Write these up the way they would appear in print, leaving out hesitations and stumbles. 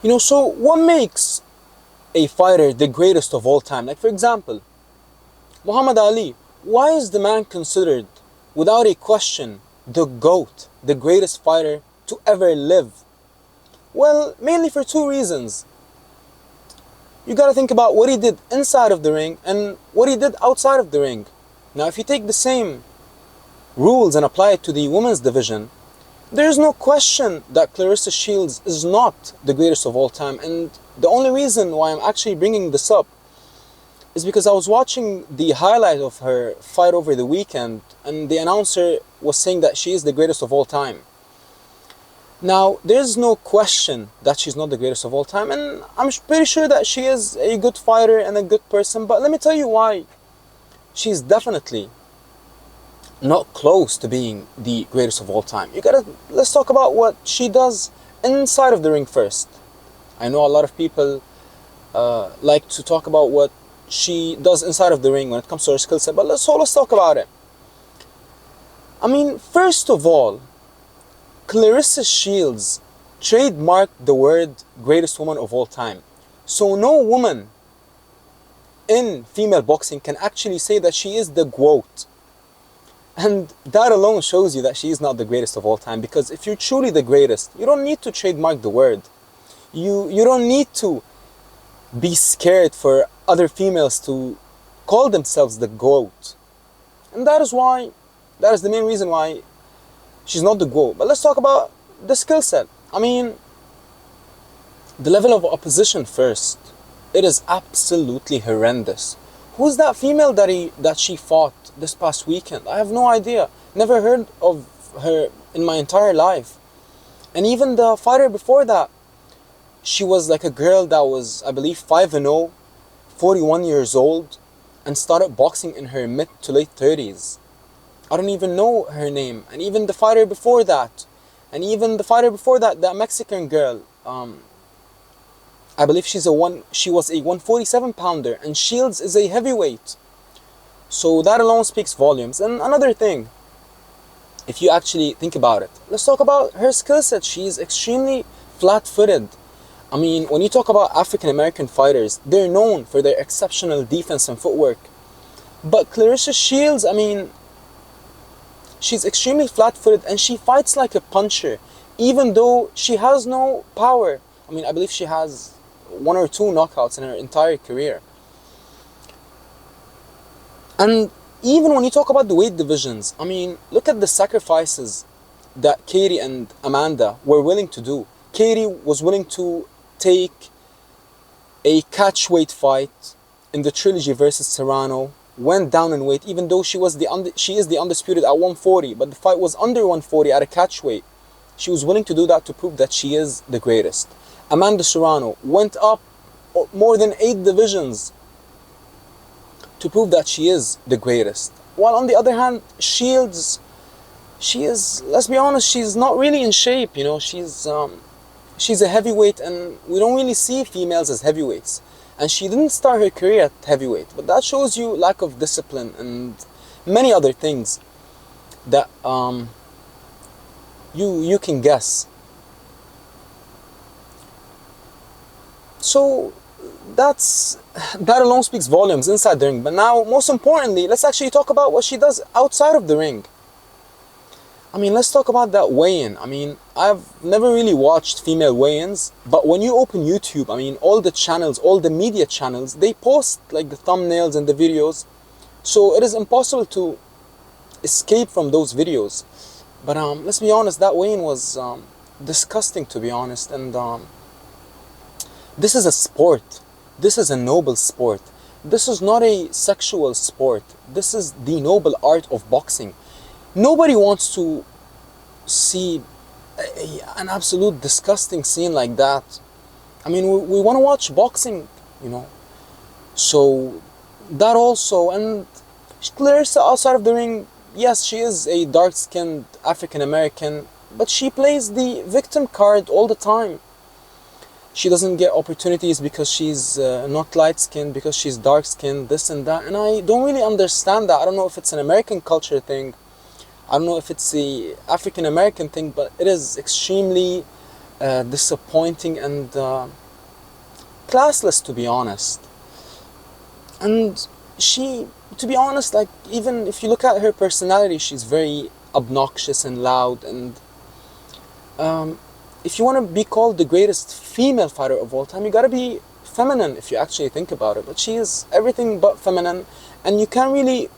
So what makes a fighter the greatest of all time? Like, for example, Muhammad Ali. Why is the man considered, without a question, the GOAT, the greatest fighter to ever live? Well, mainly for two reasons. You gotta think about what he did inside of the ring and what he did outside of the ring. Now, if you take the same rules and apply it to the women's division, there's no question that Clarissa Shields is not the greatest of all time. And the only reason why I'm actually bringing this up is because I was watching the highlight of her fight over the weekend, and the announcer was saying that she is the greatest of all time. Now, there's no question that she's not the greatest of all time, and I'm pretty sure that she is a good fighter and a good person, but let me tell you why she's definitely not close to being the greatest of all time. Let's talk about what she does inside of the ring first. I know a lot of people like to talk about what she does inside of the ring when it comes to her skill set, but let's talk about it. First of all, Clarissa Shields trademarked the word greatest woman of all time. So no woman in female boxing can actually say that she is the GWOAT. And that alone shows you that she is not the greatest of all time, because if you're truly the greatest, you don't need to trademark the word. You don't need to be scared for other females to call themselves the GWOAT. And that is the main reason why she's not the GWOAT. But let's talk about the skill set. The level of opposition first. It is absolutely horrendous. Who's that female that she fought this past weekend? I have no idea. Never heard of her in my entire life. And even the fighter before that, she was like a girl that was, I believe, 5-0, 41 years old, and started boxing in her mid to late 30s. I don't even know her name. And even the fighter before that, that Mexican girl, I believe she was a 147 pounder, and Shields is a heavyweight. So that alone speaks volumes. And another thing, if you actually think about it, let's talk about her skill set. She's extremely flat-footed. When you talk about African American fighters, they're known for their exceptional defense and footwork. But Clarissa Shields, she's extremely flat-footed, and she fights like a puncher, even though she has no power. I believe she has 1 or 2 knockouts in her entire career. And even when you talk about the weight divisions, look at the sacrifices that Katie and Amanda were willing to do. Katie was willing to take a catchweight fight in the trilogy versus Serrano, went down in weight, even though she is the undisputed at 140, but the fight was under 140 at a catchweight. She was willing to do that to prove that she is the greatest. Amanda Serrano went up more than 8 divisions to prove that she is the greatest. While on the other hand, Shields, let's be honest, she's not really in shape. She's a heavyweight, and we don't really see females as heavyweights. And she didn't start her career at heavyweight, but that shows you lack of discipline and many other things that you can guess. So that alone speaks volumes inside the ring. But now, most importantly, let's actually talk about what she does outside of the ring. Let's talk about that weigh-in. I've never really watched female weigh-ins, but when you open YouTube, all the channels, all the media channels, they post like the thumbnails and the videos. So it is impossible to escape from those videos. But let's be honest, that weigh-in was disgusting, to be honest. And this is a sport. This is a noble sport. This is not a sexual sport. This is the noble art of boxing. Nobody wants to see an absolute disgusting scene like that. We want to watch boxing, So that also, and Clarissa outside of the ring, yes, she is a dark-skinned African American, but she plays the victim card all the time. She doesn't get opportunities because she's not light-skinned, because she's dark-skinned, this and that. And I don't really understand that. I don't know if it's an American culture thing. I don't know if it's the African American thing, but it is extremely disappointing and classless, to be honest. And she, to be honest, like, even if you look at her personality, she's very obnoxious and loud. And if you want to be called the greatest female fighter of all time, you gotta be feminine if you actually think about it. But she is everything but feminine, and you can't really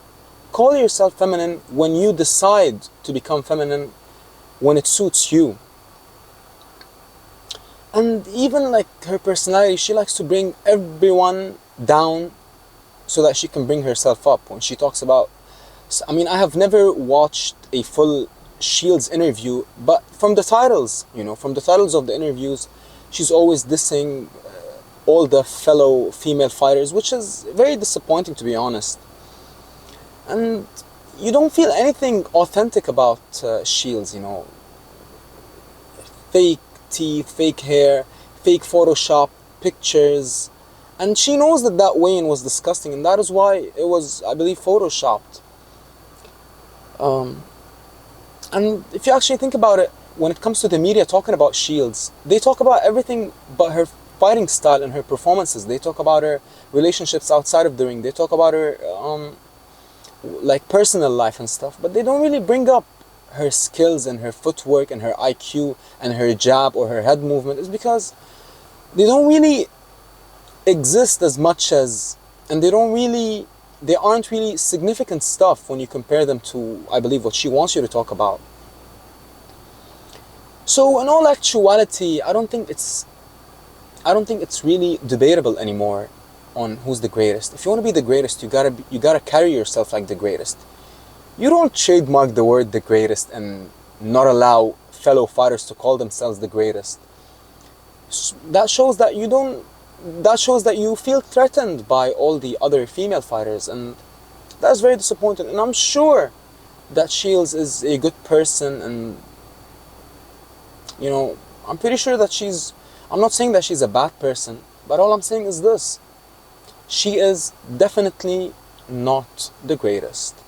call yourself feminine when you decide to become feminine when it suits you. And even like her personality, she likes to bring everyone down so that she can bring herself up. When she talks about, I mean, I have never watched a full Shields interview, but from the titles, from the titles of the interviews, she's always dissing all the fellow female fighters, which is very disappointing, to be honest. And you don't feel anything authentic about Shields, fake teeth, fake hair, fake Photoshop pictures. And she knows that weigh-in was disgusting, and that is why it was, I believe, photoshopped. And if you actually think about it, when it comes to the media talking about Shields, they talk about everything but her fighting style and her performances. They talk about her relationships outside of the ring. They talk about her like personal life and stuff, but they don't really bring up her skills and her footwork and her IQ and her jab or her head movement. It's because they don't really exist as much as, and they aren't really significant stuff when you compare them to, I believe, what she wants you to talk about. So in all actuality, I don't think it's really debatable anymore on who's the greatest. If you want to be the greatest, you gotta carry yourself like the greatest. You don't trademark the word the greatest and not allow fellow fighters to call themselves the greatest. That shows that you feel threatened by all the other female fighters, and that's very disappointing. And I'm sure that Shields is a good person, and I'm pretty sure that I'm not saying that she's a bad person, but all I'm saying is this: she is definitely not the greatest.